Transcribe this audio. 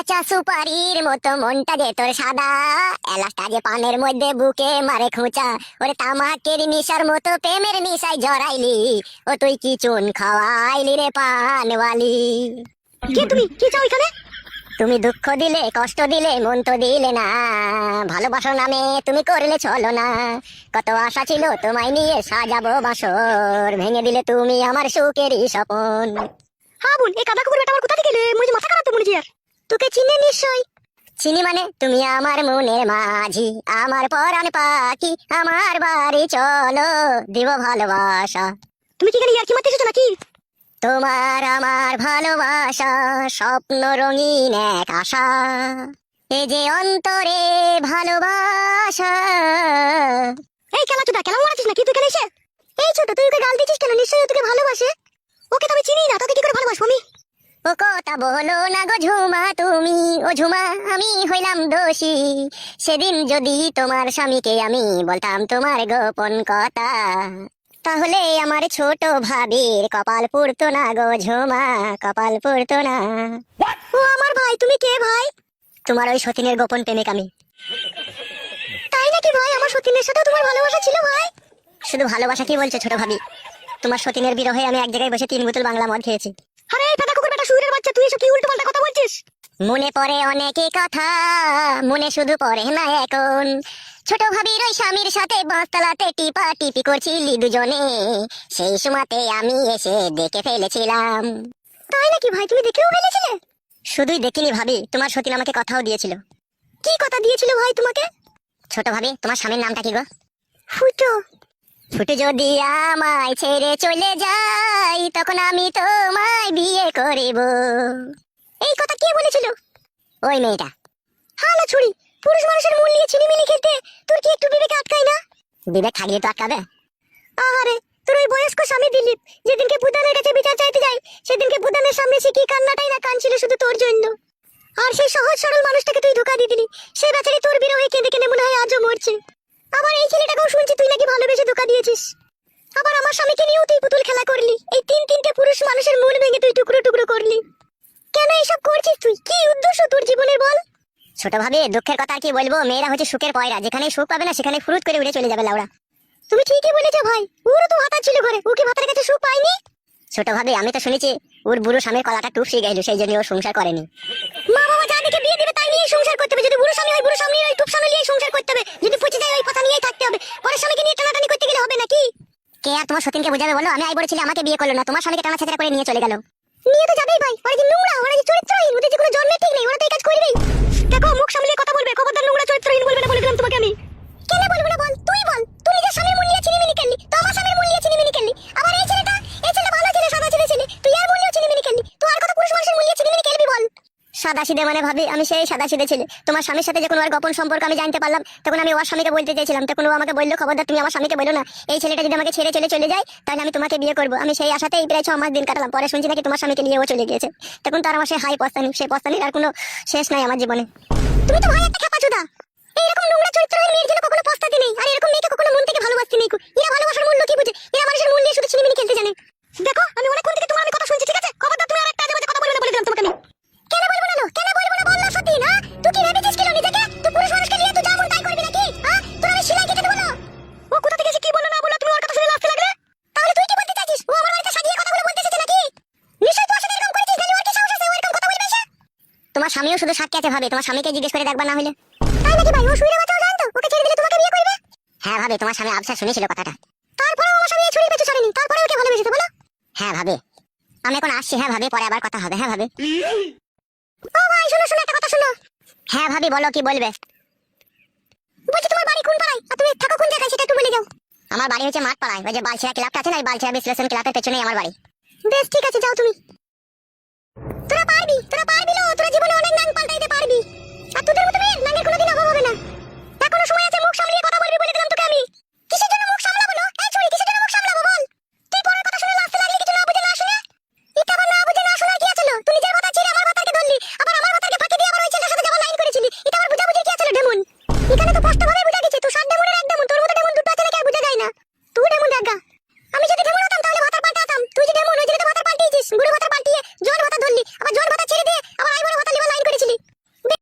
কাঁচা সুপারির মতো মনটা যে তোর সাদা, এলাচটা যে পানের মধ্যে বুকে মারে খোঁচা, ওরে তামাকের নিশার মতো প্রেমের নিশায় জড়াইলি, ও তুই কি চুন খাওয়াইলি রে পানওয়ালি। কে তুমি? কি চাও এখানে? তুমি দুঃখ দিলে কষ্ট দিলে মন তো দিলে না, ভালোবাসার নামে তুমি করলে চলো না। কত আশা ছিল তোমায় নিয়ে সাজাবো বাসর, ভেঙে দিলে তুমি আমার সুখেরই স্বপন। হ্যাঁ বোন, এই কাদা কুকুর বেটা আমার কোথা থেকে এলে? মনে হচ্ছে মাথা খারাপ তো মনে হচ্ছে। আর তোকে চিনে নিশ্চয়। চিনি মানে? তুমি আমার মনের মাঝি, আমার পরাণ পাখি, আমার বাড়ি চলো দিব ভালোবাসা। তুমি কি এখানে ইয়ার্কি মারতে এসেছো নাকি? তোমার আমার ভালোবাসা স্বপ্ন রঙিন এক আশা, এ যে অন্তরে ভালোবাসা। এই খেলা চোদা, খেলা মারাছিস নাকি তুই এখানে এসে? এই ছোট, তুই ওকে গাল দিচ্ছিস কেন? নিশ্চয়ই ও তোকে ভালোবাসে। ওকে তো আমি চিনি না, তোকে কি করে ভালোবাসবো আমি? ও কথা বলো না গো ঝুমা তুমি, ও ঝুমা আমি হইলাম দোষী। সেদিন যদি তোমার স্বামীকে আমি বলতাম তোমার গোপন কথা, তাহলে আমার ছোট ভাবির কপাল পুড়তো না গো ঝুমা, কপাল পুড়তো না। ও আমার ভাই, তুমি কে ভাই? তোমার ওই সতীনের গোপন প্রেমিক আমি। তাই নাকি ভাই? আমার সতীনের সাথে তোমার ভালোবাসা ছিল ভাই? শুধু ভালোবাসা কি বলছো ছোট ভাবি, তোমার সতীনের বিরহে আমি এক জায়গায় বসে 3 বোতল বাংলা মদ খেয়েছি। আরে এই কাদা কুকুর বেটা শুয়োরের বাচ্চা, তুই এসব কি উল্টো পাল্টা কথা বলছিস? মনে পড়ে অনেকে কথা, মনে শুধু পড়ে না এখন। ছোট ভাবির ওই স্বামীর সাথে বাঁশতলাতে টিপা টিপি করছিলি দুজনে, সেই সময়তে আমি এসে দেখে ফেলেছিলাম। তাই নাকি ভাই? তুমি দেখেও ফেলেছিলে? শুধুই দেখিনি ভাবি, তোমার সতীন আমাকে কথাও দিয়েছিল। কি কথা দিয়েছিল ভাই তোমাকে? ছোট ভাবি, তোমার স্বামীর নামটা কি গো? ফুটো। ফুটু যদি আমায় ছেড়ে চলে যাই, তখন আমি তোমায় বিয়ে করিব। এই কথা কে বলেছিল? ওই মেয়েটা। হালা ছুরি, পুরুষ মানুষের মূল নিয়ে ছিনিমিনি খেলতে তোর কি একটু বিবেকে আটকায় না? বিবেক থাকলে তো আটকাবে। আহারে, তোর ওই বয়স্ক স্বামী দিলীপ যেদিনকে বুদানের কাছে বিচার চাইতে যায়, সেদিনকে বুদানের সামনে সে কি কান্নাটাই না কাঁদছিল শুধু তোর জন্য। আর সেই সহজ সরল মানুষটাকে তুই ধোকা দিয়ে দিলি, সে বেচারি তোর বিরহে কেঁদে কেঁদে মনে হয় আজও মরছে। আবার এই ছেলেটাকেও শুনছি তুই নাকি ভালোবেসে ধোকা দিয়েছিস। আবার আমার স্বামীকে নিয়েও তুই পুতুল খেলা করলি, এই 3-3টে পুরুষ মানুষের মন ভেঙে তুই টুকরো টুকরো করলি। কেন এইসব করছিস তুই? কি উদ্দেশ্য তোর জীবনের বল? ছোট ভাবি, দুঃখের কথা আর কি বলবো, মেয়েরা হচ্ছে সুখের পয়রা, যেখানে সুখ পাবে না সেখানে ফুরুত করে উড়ে চলে যাবে লাউড়া। তুমি ঠিকই বলেছো ভাই, ওরও তো ভাতা ছিল ঘরে, ও কি ভাতার কাছে সুখ পায়নি? ছোট ভাবি, আমি তো শুনেছি ওর বুড়ো স্বামীর কলাটা টুপসে গেল, সেই জন্য ও সংসার করেনি। মা বাবা যা দেখে বিয়ে দিবে তাই নিয়ে সংসার করতে হবে। যদি বুড়ো স্বামী হয়, বুড়ো স্বামী ওই টুপ স্বামী নিয়ে সংসার করতে হবে। যদি পচে যায় ওই কথা নিয়েই থাকতে হবে। পরের স্বামীকে নিয়ে টানাটানি করতে গেলে হবে নাকি? কে আর তোমার সতীনকে বুঝাবে বলো? আমি আই বলেছিলাম, আমাকে বিয়ে করলো না, তোমার স্বামীকে টানা ছেঁচড়া করে নিয়ে চলে গেল। নিয়ে তো যাবেই ভাই, ওরা যে নোংরা, ওরা যে চরিত্রহীন, ওদের যে কোনো জন্মের ঠিক নেই, ওরা তো এই কাজ করবেই। দেখো, মুখ সামলিয়ে কথা বলবে, খবরদার নোংরা চরিত্রহীন বলবে না বলে দিলাম তোমাকে আমি। কেন বলবো না বল? তুই বল, তুই নিজের স্বামীর মূল্য ছিনিমিনি খেললি, তো আমার স্বামীর মূল্য ছিনিমিনি খেললি। আবার এই ছেলেটা ভালো ছেলে, সাদা ছেলে, তুই আর মূল্য ছিনিমিনি খেললি। তুই আর কত পুরুষ মানুষের মূল্য ছিনিমিনি খেলবি বল? সাদা সিধে মানে ভাবি, আমি সেই সাদা সিধে ছেলে। তোমার স্বামীর সাথে যখন ওর গোপন সম্পর্ক আমি জানতে পারলাম, তখন আমি ওর স্বামীকে বলতে চেয়েছিলাম, তখন ও আমাকে বললো, খবরদার তুমি আমার স্বামীকে বলো না, এই ছেলেটা যদি আমাকে ছেড়ে চলে যায় তাহলে আমি তোমাকে বিয়ে করবো। আমি সেই আশাতেই প্রায় 6 মাস দিন কাটালাম। পরে শুনছি নাকি তোমার স্বামীকে নিয়ে ও চলে গিয়েছে। তখন তো আর আমার সেই হাই পস্তানি, সেই পস্তানির আর কোনো শেষ নাই আমার জীবনে। তুমি তো ভাই একটা খেপাচোদা। এইরকম নোংরা চরিত্রহীন মেয়ের জন্য কখনো পস্তাতে নেই, আর এরকম মেয়েকে কখনো মন থেকে ভালোবাসতে নেই। এরা ভালোবাসার মূল্য কি বুঝে? এরা মানুষের মূল্য নিয়ে শুধু ছিনিমিনি খেলতে জানে। দেখো, আমি অনেকক্ষণ থেকে তোমার আমি কথা শুনছি, ঠিক আছে? খবরদার তুমি আর একটা আজে বাজে কথা বলবে না বলে দিলাম তোমাকে আমি। কেন বলবো না? কেন বলবো না বল না সত্যি না? তুই কি ভেবেছিস কিলো নিজেকে? তুই পুরুষ মানুষকে নিয়ে তুই যা মন তাই করবি নাকি? হ্যাঁ, তোর আমি সেলাই কেটে দেবো না। ও কোথা থেকে এসে কি বললো না বললো তুমি ওর কথা শুনে লাজতে লাগলে? তাহলে তুই কি বলতে চাইছিস? ও আমার বাড়িতে সাজিয়ে কথাগুলো বলতে এসেছে নাকি? নিশ্চয়ই তোর সাথে এরকম করেছিস, নাহলে ওর কি সাহস আছে ও এরকম কথা বলবে এসে? তোমার স্বামীও শুধু সাক্ষী আছে ভাবে, তোমার স্বামীকে জিজ্ঞেস করে দেখবা না হলে। তাই নাকি ভাই? ও শুইরে বাচ্চাও জানতো ওকে ছেড়ে দিলে তোমাকে বিয়ে করবে? হ্যাঁ ভাবে, তোমার স্বামী আবসা শুনেছিল কথাটা। তারপরে আমার স্বামী ছুরি পেছু ছাড়েনি, তারপরে ওকে ভালোবেসেছে বলো? হ্যাঁ ভাবে, আমি এখন আসছি। হ্যাঁ ভাবে, পরে আবার কথা হবে। হ্যাঁ ভাবে। ও ভাই শোনো শোনো, একটা কথা শোনো। হ্যাঁ ভাবি, বলো কি বলবে? বলছি তোমার বাড়ি কোন পাড়ায়, আর তুমি থাকো কোন জায়গায় সেটা একটু বলে যাও। আমার বাড়ি হচ্ছে মাঠপাড়ায়, ওই যে বালছেড়া ক্লাবটা আছে না, ওই বালছেড়া বিশ্লেষণ ক্লাবের পেছনেই আমার বাড়ি। বেশ ঠিক আছে, যাও তুমি। তোরা পারবি লো, তোরা জীবনে অনেক